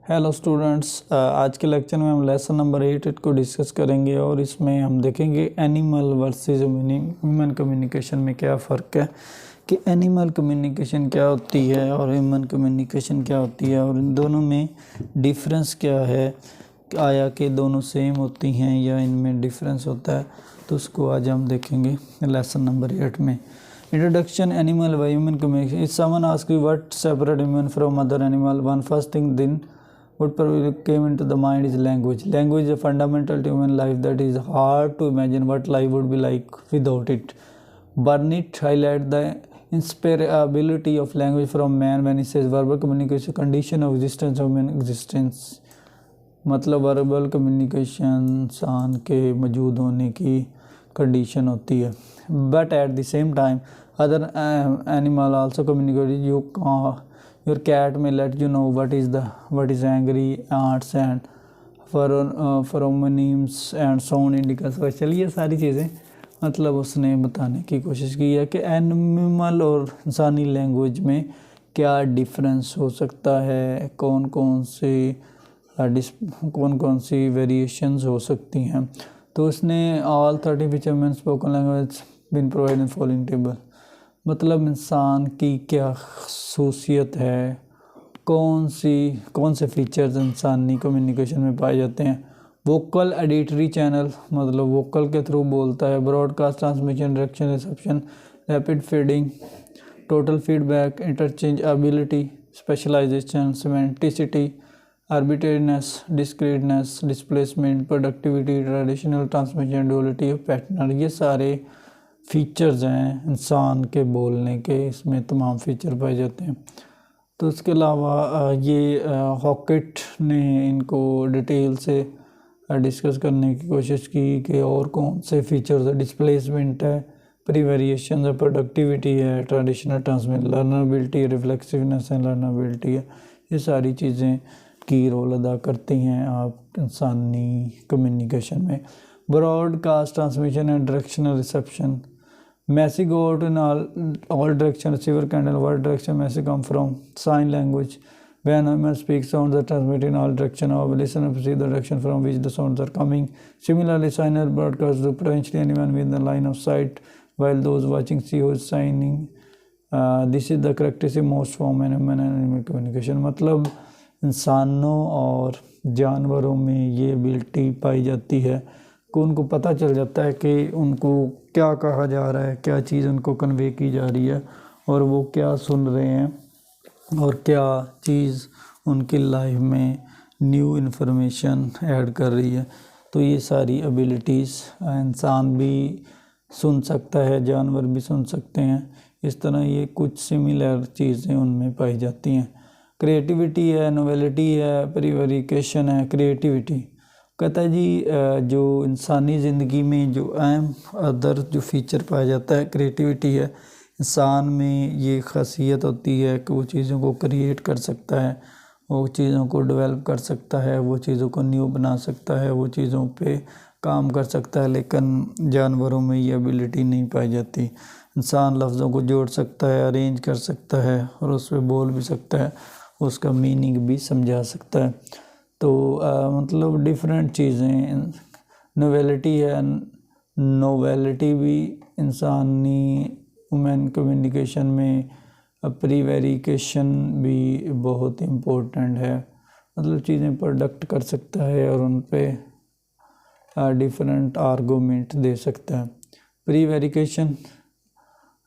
Hello students, आज के lecture में हम लेसन नंबर 8 को डिस्कस करेंगे और इसमें हम देखेंगे एनिमल वर्सेस ह्यूमन कम्युनिकेशन में क्या फ़र्क है कि एनिमल कम्युनिकेशन क्या होती है और ह्यूमन कम्युनिकेशन क्या होती है और इन दोनों में डिफरेंस क्या है, आया कि दोनों सेम होती हैं या इनमें डिफरेंस होता है, तो उसको आज हम देखेंगे लेसन नंबर 8 में। Introduction Animal by Human Communication. If someone asks you what separate human from other animal, one first thing then what probably came into the mind is language. Language is a fundamental to human life that is hard to imagine what life would be like without it. Burnett highlights the inseparability of language from man when he says verbal communication condition of existence of human existence. मतलब verbal communication इंसान के मौजूद होने की condition होती है। But at the same time other animal also communicate. Your cat may let you know what is angry arts and pheromones and sound indicators. चलिए ये सारी चीज़ें मतलब उसने बताने की कोशिश की है कि एनिमल और इंसानी लैंग्वेज में क्या डिफरेंस हो सकता है, कौन कौन सी वेरिएशंस हो सकती हैं। तो उसने all 30 which human spoken language been provide in following table. मतलब इंसान की क्या खसूसियत है, कौन से फीचर्स इंसानी कम्युनिकेशन में पाए जाते हैं। वोकल एडिटरी चैनल, मतलब वोकल के थ्रू बोलता है। Broadcast, transmission, direction, reception, rapid feeding, total feedback, interchangeability, specialization, semanticity, arbitrariness, discreteness, displacement, productivity, traditional transmission, duality of partner। ये सारे फीचर्स हैं इंसान के बोलने के, इसमें तमाम फीचर पाए जाते हैं। तो इसके अलावा ये हॉकेट ने इनको डिटेल से डिस्कस करने की कोशिश की कि और कौन से फीचर्स है। डिस्प्लेसमेंट है, प्रीवेरिएशन है, प्रोडक्टिविटी है, ट्रेडिशनल ट्रांसमिशन, लर्नबिलिटी, रिफ्लेक्सिवनेस है, लर्नबिलिटी है। ये सारी चीज़ें की रोल अदा करती हैं आप इंसानी कम्युनिकेशन में। Broadcast, transmission and directional reception. Message go out in all direction, receiver can tell what direction message come from. Sign language, when human speak sounds are transmitted in all direction और listener perceive the direction from which the sounds are coming. Similarly signal broadcast do potentially anyone with the line of sight while those watching see who is signing. This is the characteristic most form in human and animal communication. मतलब इंसानों और जानवरों में ये ability पाई जाती है कि उनको पता चल जाता है कि उनको क्या कहा जा रहा है, क्या चीज़ उनको कन्वे की जा रही है और वो क्या सुन रहे हैं और क्या चीज़ उनकी लाइफ में न्यू इन्फॉर्मेशन ऐड कर रही है। तो ये सारी एबिलिटीज़ इंसान भी सुन सकता है, जानवर भी सुन सकते हैं। इस तरह ये कुछ सिमिलर चीज़ें उनमें पाई जाती हैं। क्रिएटिविटी है, नोवेलिटी है, प्रीवेरिकेशन है। क्रिएटिविटी कहता है जी जो इंसानी ज़िंदगी में जो अहम अदर जो फीचर पाया जाता है क्रिएटिविटी है। इंसान में ये खासियत होती है कि वो चीज़ों को क्रिएट कर सकता है, वो चीज़ों को डेवलप कर सकता है, वो चीज़ों को न्यू बना सकता है, वो चीज़ों पे काम कर सकता है। लेकिन जानवरों में ये एबिलिटी नहीं पाई जाती। इंसान लफ्ज़ों को जोड़ सकता है, अरेंज कर सकता है और उस पर बोल भी सकता है, उसका मीनिंग भी समझा सकता है। तो मतलब डिफरेंट चीज़ें। नोवेलिटी है, नोवेलिटी भी इंसानी ह्यूमन कम्युनिकेशन में। प्रीवेरिकेशन भी बहुत इम्पोर्टेंट है, मतलब चीज़ें प्रोडक्ट कर सकता है और उन पे डिफरेंट आर्गूमेंट दे सकता है। प्रीवेरिकेशन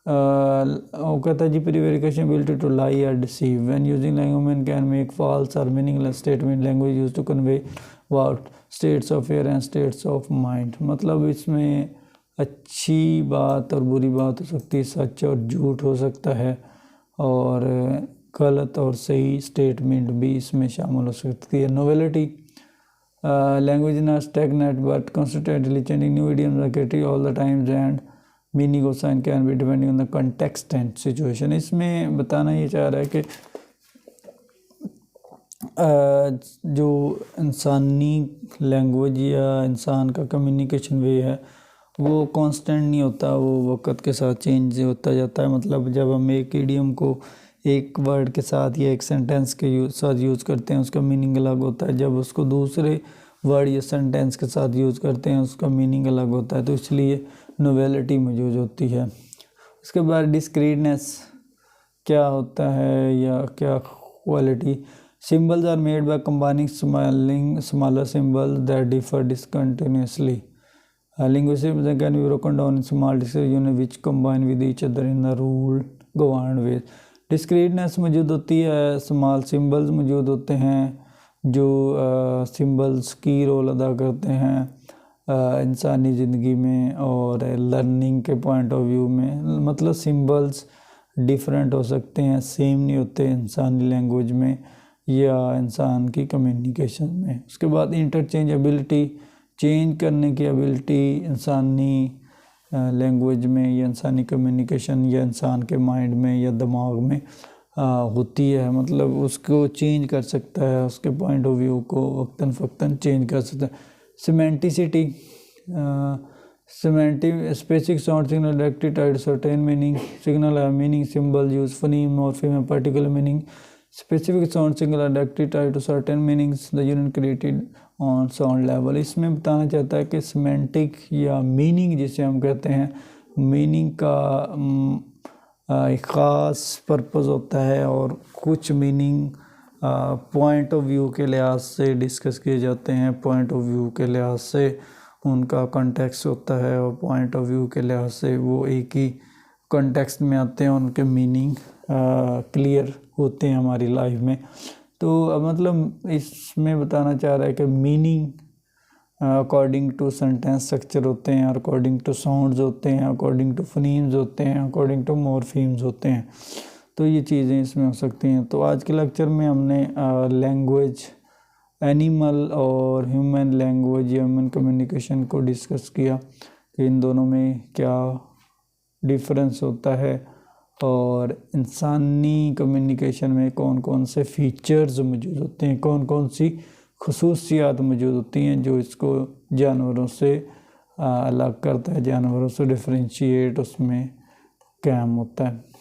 कहता है जी प्रीवेरिकेशन एबिलिटी टू लाई और deceive when using language human can make false और meaningless statement. Language used to convey about states of fair and states of mind. मतलब इसमें अच्छी बात और बुरी बात हो सकती है, सच और झूठ हो सकता है और गलत और सही स्टेटमेंट भी इसमें शामिल हो सकती है। Novelty, language is not stagnant but constantly changing, new idioms are created all the times and meaning of sign can be depending on the context and situation. इसमें बताना ये चाह रहा है कि जो इंसानी लैंग्वेज या इंसान का कम्युनिकेशन वे है वो कांस्टेंट नहीं होता, वो वक्त के साथ चेंज होता जाता है। मतलब जब हम एक इडियम को एक वर्ड के साथ या एक सेंटेंस के साथ यूज़ करते हैं उसका मीनिंग अलग होता है, जब उसको दूसरे वर्ड या सेंटेंस के साथ यूज़ करते हैं उसका मीनिंग अलग होता है, तो इसलिए नोवेलिटी मौजूद होती है। उसके बाद डिस्क्रीटनेस क्या होता है या क्या quality. Symbols are made by combining smaller symbols that differ discontinuously. Linguistic can be broken down in small discrete units which combine with each other in the rule governed ways. Discreteness मौजूद होती है, small symbols मौजूद होते हैं जो symbols की role अदा करते हैं इंसानी ज़िंदगी में और लर्निंग के पॉइंट ऑफ व्यू में। मतलब सिंबल्स डिफरेंट हो सकते हैं, सेम नहीं होते इंसानी लैंग्वेज में या इंसान की कम्युनिकेशन में। उसके बाद इंटरचेंजेबिलिटी, चेंज करने की एबिलिटी इंसानी लैंग्वेज में या इंसानी कम्युनिकेशन या इंसान के माइंड में या दिमाग में होती है, मतलब उसको चेंज कर सकता है, उसके पॉइंट ऑफ व्यू को वक्तन फ़क्तन चेंज कर सकता है। सिमेंटिसिटी, specific sound signal directly tied to certain meaning. Signal have meaning, symbol use phoneme, morpheme and particular meaning. Specific sound signal are directly tied to certain meanings. The unit created on sound level. इसमें बताना चाहता है कि semantic या meaning जिसे हम कहते हैं, meaning का एक ख़ास पर्पज़ होता है और कुछ meaning पॉइंट ऑफ व्यू के लिहाज से डिस्कस किए जाते हैं, पॉइंट ऑफ व्यू के लिहाज से उनका कॉन्टेक्स्ट होता है और पॉइंट ऑफ व्यू के लिहाज से वो एक ही कॉन्टेक्स्ट में आते हैं, उनके मीनिंग क्लियर होते हैं हमारी लाइफ में। तो मतलब इसमें बताना चाह रहा है कि meaning according to sentence structure होते हैं, अकॉर्डिंग टू साउंड्स होते हैं, अकॉर्डिंग टू फोनीम्स होते हैं, अकॉर्डिंग टू मॉर्फीम्स होते हैं। तो ये चीज़ें इसमें हो सकती हैं। तो आज के लेक्चर में हमने लैंग्वेज, एनिमल और ह्यूमन लैंग्वेज या ह्यूमन कम्युनिकेशन को डिस्कस किया कि इन दोनों में क्या डिफरेंस होता है और इंसानी कम्युनिकेशन में कौन कौन से फीचर्स मौजूद होते हैं, कौन कौन सी खुसूसियात मौजूद होती हैं जो इसको जानवरों से अलग करता है, जानवरों से डिफरेंशिएट उसमें कायम होता है।